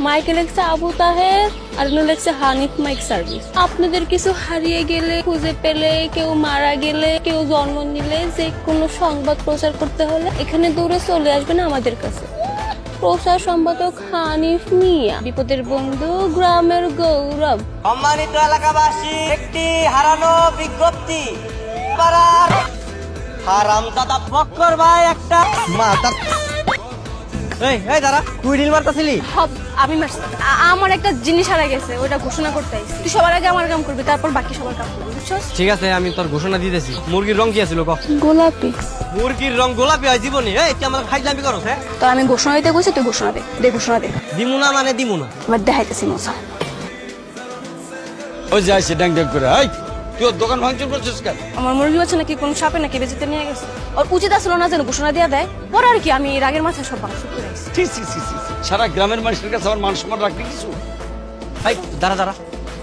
মাইকে লেখছে আবু তাহের আর লেখছে হানিফ মাইক সার্ভিস। আপনাদের কিছু হারিয়ে গেলে, খুঁজে পেলে, কেউ মারা গেলে, কেউ জন্ম নিলে, যে কোনো সংবাদ প্রচার করতে হলে এখানে দৌড়ে চলে আসবেন আমাদের কাছে। প্রচার সম্পাদক হানিফ মিয়া, বিপদের বন্ধু, গ্রামের গৌরব। সম্মানিত এলাকাবাসী, একটি হারানো বিজ্ঞপ্তি। পাড়ার হারামজাদা বক্কর ভাই একটা মাথা। এই দাঁড়া, তুই ঢিল মারতাছিলি? আমি মারছি। আমার একটা জিনিস হারা গেছে, ওটা ঘোষণা করতে আইছি। তুই সবার আগে আমার কাম করবি, তারপর বাকি সবার কাম করবি, বুঝছস? ঠিক আছে, আমি তোর ঘোষণা দিতেছি। মুরগির রং কি আছিল ক? গোলাপি। মুরগির রং গোলাপি হয় জীবনে? এই তুই আমার ফাইজলামি করছ? হ্যাঁ, তো আমি ঘোষণা দিতে কইছি, তুই ঘোষণা দে ঘোষণা দে। দিমু না মানে দিমু না। এবার দেখাইতেছি মজা। ওই যাইছে ড্যাং ড্যাং করে। এই তুই ওর দোকান ভাঙচুর করছিস কেন? আমার মুরগি হচ্ছে নাকি কোন সাপে নাকি বেঁচেতে নিয়ে গেছে। আর উচিত আসলো না যেন ঘোষণা দিয়ে দেয়। পরে আর কি আমি রাগের মাথায় সব ভাঙচুর করে আইছি। ছি ছি ছি ছি ছি। সারা গ্রামের মানুষের কাছে আমার মান সম্মান রাখতে কিছু। এই দাঁড়া,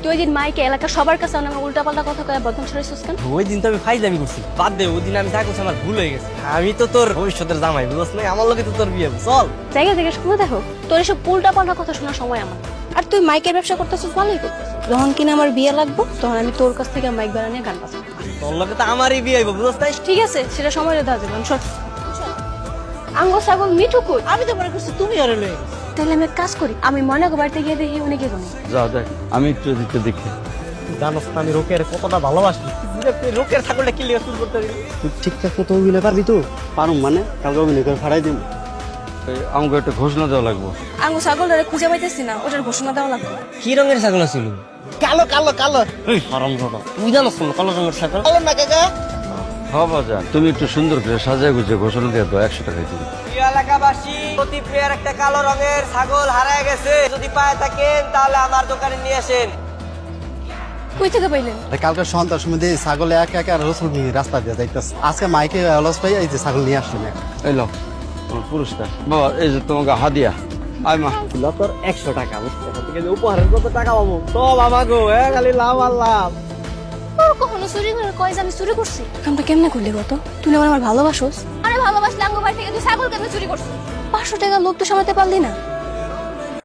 তুই ওই দিন মাইকে এলাকা সবার কাছে আমার উল্টা পাল্টা কথা কয়ে বদনাম ছড়াইছিস কেন? ওই দিন তো আমি ফাইজলামি করছি। বাদ দে, ওই দিন আমি যা করছি আমার ভুল হয়ে গেছে। আমি তো তোর ভবিষ্যতের জামাই, বুঝছ না? আমার লোকে তো তোর বিয়ে। চল জায়গা থেকে শুনে দেখো, তোর এসব উল্টা পাল্টা কথা শোনার সময় আমার। আর তুই মাইকের ব্যবসা করতেছিস, ভালোই করতেছিস। যখন কিনা আমার বিয়ে লাগবে, তখন আমি তোর কাছ থেকে মাইক বানিয়ে গান বাজাবো। তোর লোকে তো আমারই বিয়ে হইব, বুঝছ না? ঠিক আছে, সেটা সময় দেওয়া যাবে। সর আঙ্গ ছাগল মিঠু কই? আমি তো মনে করছি তুমি আরে লয়ে গেছো। তাহলে আমি এক কাজ করি, আমি ময়নাকে বাড়িতে গিয়ে দেখি উনি কে কোনে। যা দেখ, আমি একটু এদিকে দেখি। জানোস না আমি রোকের কতটা ভালোবাসি। তুই রোকের ছাগলটা কি লিয়ে শুরু করতে দিলি? তুই ঠিকঠাক মতো অভিনয় পারবি তো? পারুম মানে কালকে অভিনয় করে ফাড়াই দিম। আমাকে একটা ঘোষণা দেওয়া লাগবে। আঙ্গ ছাগলটারে খুঁজে পাইতেছি না, ওটার ঘোষণা দেওয়া লাগবে। কি রঙের ছাগল ছিল? কালো কালো কালো এই হারামজাদা, তুই জানোস না কালো রঙের ছাগল? কালো না কাকা। হ্যাঁ বাজান, তুমি একটু সুন্দর করে সাজায় গুছিয়ে ঘোষণা দিয়ে দাও, 100 টাকায় দিবি। প্রিয় এলাকাবাসী, অতি প্রিয়ার একটা কালো রঙের ছাগল হারায় গেছে। যদি পায়ে থাকেন তাহলে আমার দোকানে নিয়ে আসেন। কই থেকে পাইলেন? কালকে সন্ধ্যার সময় দিয়ে ছাগল একা একা রসুল নিয়ে রাস্তা দিয়ে যাইতেছে। আজকে মাইকে অলস পাই এই যে ছাগল নিয়ে আসলেন। এই লো তোমার পুরস্কার। বাবা এই যে তোমাকে হাদিয়া। আয় মা। তোর 100 টাকা, বুঝছো? থেকে যে উপহারের কত টাকা পাবো সব আমাকে, খালি লাভ আর লাভ। তোর কখনো চুরি করে কয় যে আমি চুরি করছি? কামটা কেমনে করলি গো? তো তুই আমার ভালোবাসোস? আরে ভালোবাসলে আঙ্গ বাড়ি থেকে তুই ছাগল কেমনে চুরি করছিস? 500 টাকা লোক তো সামলাতে পারলি না।